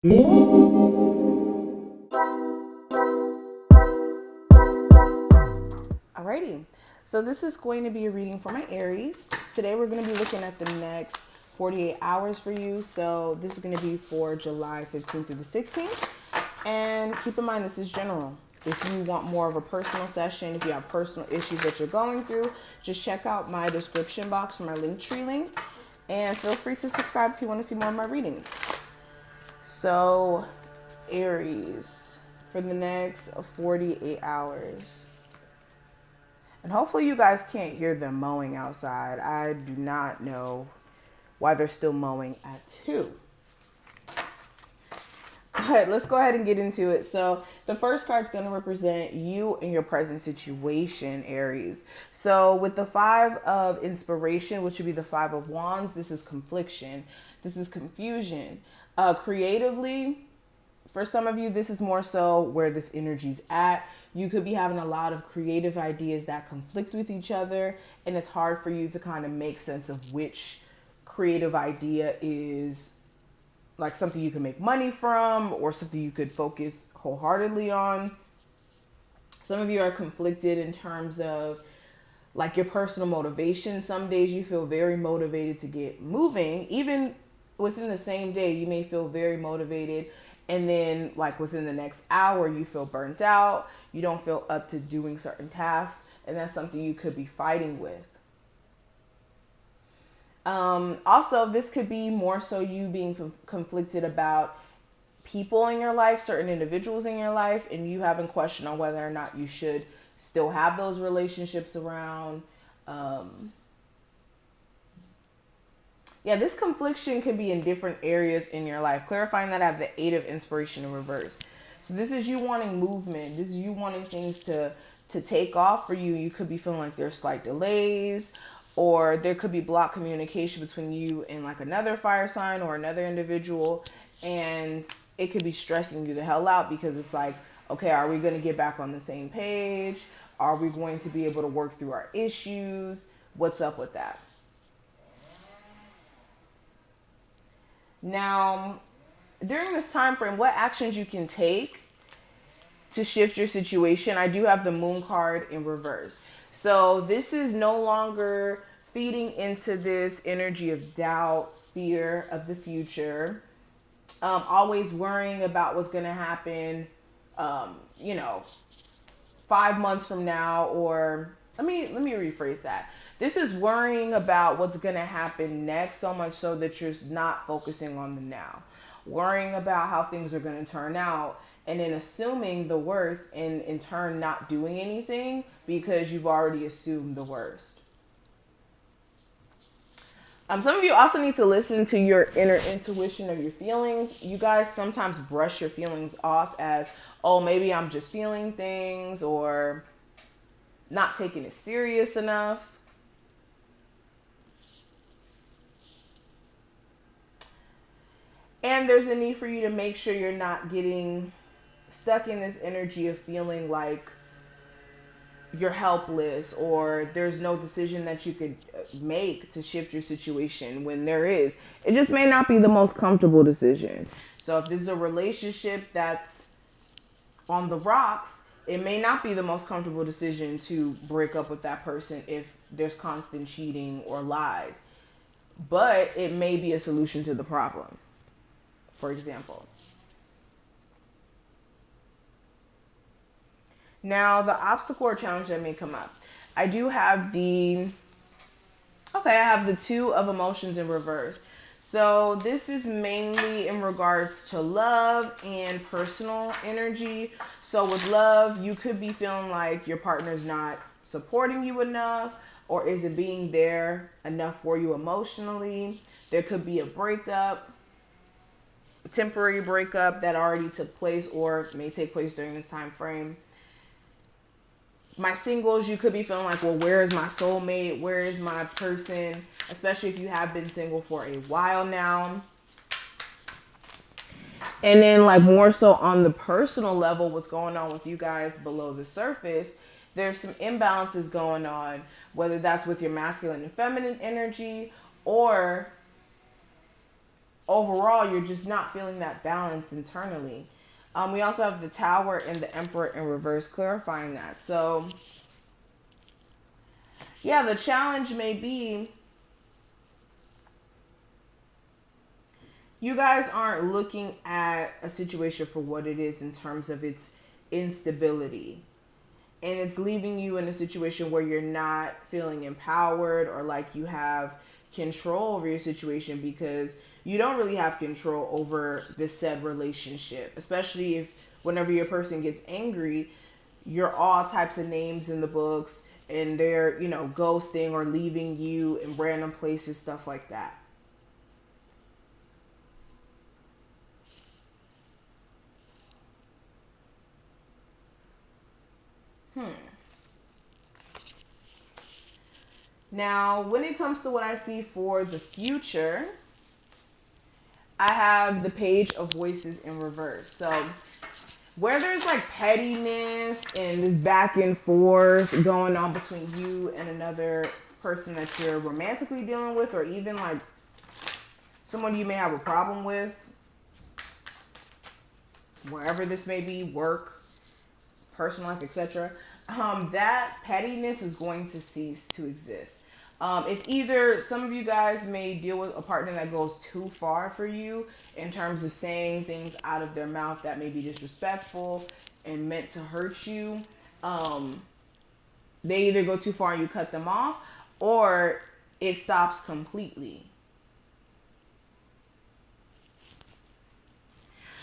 Alrighty, so this is going to be a reading for my Aries. Today we're going to be looking at the next 48 hours for you. So this is going to be for July 15th through the 16th. And keep in mind, this is general. If you want more of a personal session, if you have personal issues that you're going through, just check out my description box for my Linktree link. And feel free to subscribe if you want to see more of my readings. So, Aries, for the next 48 hours. And hopefully you guys can't hear them mowing outside. I do not know why they're still mowing at 2. But let's go ahead and get into it. So the first card is going to represent you and your present situation, Aries. So with the 5 of inspiration, which would be the 5 of wands, this is confliction. This is confusion. Creatively, for some of you, this is more so where this energy's at. You could be having a lot of creative ideas that conflict with each other, and it's hard for you to kind of make sense of which creative idea is like something you can make money from or something you could focus wholeheartedly on. Some of you are conflicted in terms of like your personal motivation. Some days you feel very motivated to get moving. Even within the same day, you may feel very motivated, and then like within the next hour you feel burnt out. You don't feel up to doing certain tasks, and that's something you could be fighting with. Also, this could be more so you being conflicted about people in your life, certain individuals in your life, and you having question on whether or not you should still have those relationships around. Yeah, this confliction could be in different areas in your life. Clarifying that I have the 8 of inspiration in reverse. So this is you wanting movement. This is you wanting things to take off for you. You could be feeling like there's slight delays, or there could be blocked communication between you and like another fire sign or another individual. And it could be stressing you the hell out because it's like, okay, are we going to get back on the same page? Are we going to be able to work through our issues? What's up with that? Now, during this time frame, what actions you can take to shift your situation? I do have the moon card in reverse. So this is no longer feeding into this energy of doubt, fear of the future, always worrying about what's going to happen, 5 months from now, or let me rephrase that. This is worrying about what's going to happen next, so much so that you're not focusing on the now. Worrying about how things are going to turn out, and then assuming the worst, and in turn not doing anything because you've already assumed the worst. Some of you also need to listen to your inner intuition of your feelings. You guys sometimes brush your feelings off as, oh, maybe I'm just feeling things, or not taking it serious enough. And there's a need for you to make sure you're not getting stuck in this energy of feeling like you're helpless, or there's no decision that you could make to shift your situation when there is. It just may not be the most comfortable decision. So if this is a relationship that's on the rocks, it may not be the most comfortable decision to break up with that person if there's constant cheating or lies. But it may be a solution to the problem, for example. Now, the obstacle or challenge that may come up. I do have I have the 2 of emotions in reverse. So this is mainly in regards to love and personal energy. So with love, you could be feeling like your partner's not supporting you enough, or isn't being there enough for you emotionally. There could be a breakup, a temporary breakup that already took place or may take place during this time frame. My singles, you could be feeling like, well, where is my soulmate? Where is my person? Especially if you have been single for a while now. And then like more so on the personal level, what's going on with you guys below the surface, there's some imbalances going on, whether that's with your masculine and feminine energy, or overall, you're just not feeling that balance internally. We also have the Tower and the Emperor in reverse, clarifying that. So, yeah, the challenge may be you guys aren't looking at a situation for what it is in terms of its instability. And it's leaving you in a situation where you're not feeling empowered or like you have control over your situation, because you don't really have control over this said relationship, especially if whenever your person gets angry, you're all types of names in the books and they're, you know, ghosting or leaving you in random places, stuff like that. Now, when it comes to what I see for the future, I have the Page of Voices in reverse. So, where there's like pettiness and this back and forth going on between you and another person that you're romantically dealing with, or even like someone you may have a problem with, wherever this may be, work, personal life, etc., that pettiness is going to cease to exist. It's either some of you guys may deal with a partner that goes too far for you in terms of saying things out of their mouth that may be disrespectful and meant to hurt you. They either go too far and you cut them off, or it stops completely.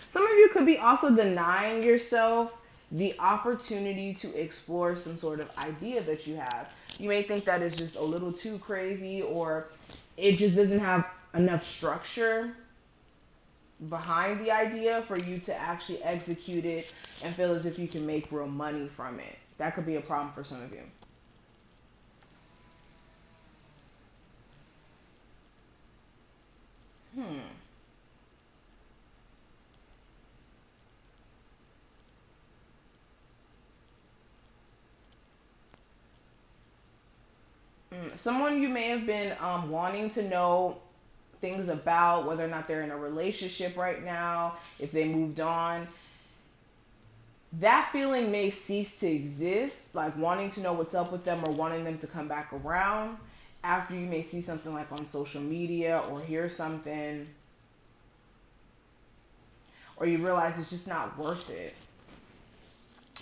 Some of you could be also denying yourself the opportunity to explore some sort of idea that you have. You may think that it's just a little too crazy, or it just doesn't have enough structure behind the idea for you to actually execute it and feel as if you can make real money from it. That could be a problem for some of you. Someone you may have been wanting to know things about, whether or not they're in a relationship right now, if they moved on. That feeling may cease to exist, like wanting to know what's up with them or wanting them to come back around after you may see something like on social media or hear something, or you realize it's just not worth it.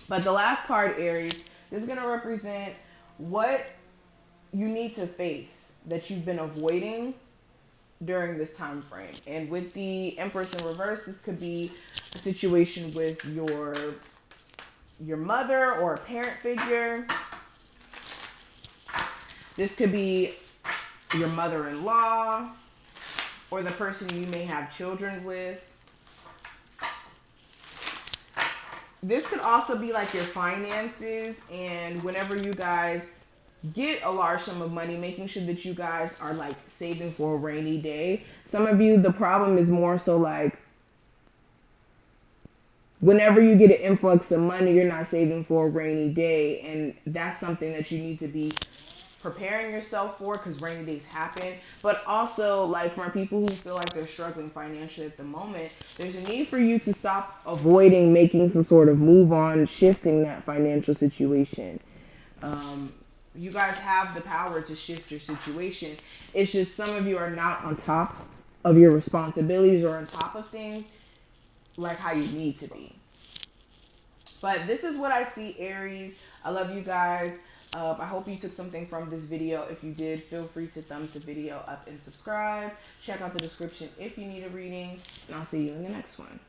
But the last card, Aries, this is going to represent what you need to face that you've been avoiding during this time frame. And with the Empress in reverse, this could be a situation with your mother or a parent figure. This could be your mother-in-law or the person you may have children with. This could also be like your finances, and whenever you guys get a large sum of money, making sure that you guys are like saving for a rainy day. Some of you, the problem is more so like whenever you get an influx of money, you're not saving for a rainy day, and that's something that you need to be preparing yourself for, because rainy days happen. But also, like, for people who feel like they're struggling financially at the moment, there's a need for you to stop avoiding making some sort of move on, shifting that financial situation. You guys have the power to shift your situation. It's just some of you are not on top of your responsibilities or on top of things like how you need to be. But this is what I see, Aries. I love you guys. I hope you took something from this video. If you did, feel free to thumbs the video up and subscribe. Check out the description if you need a reading, and I'll see you in the next one.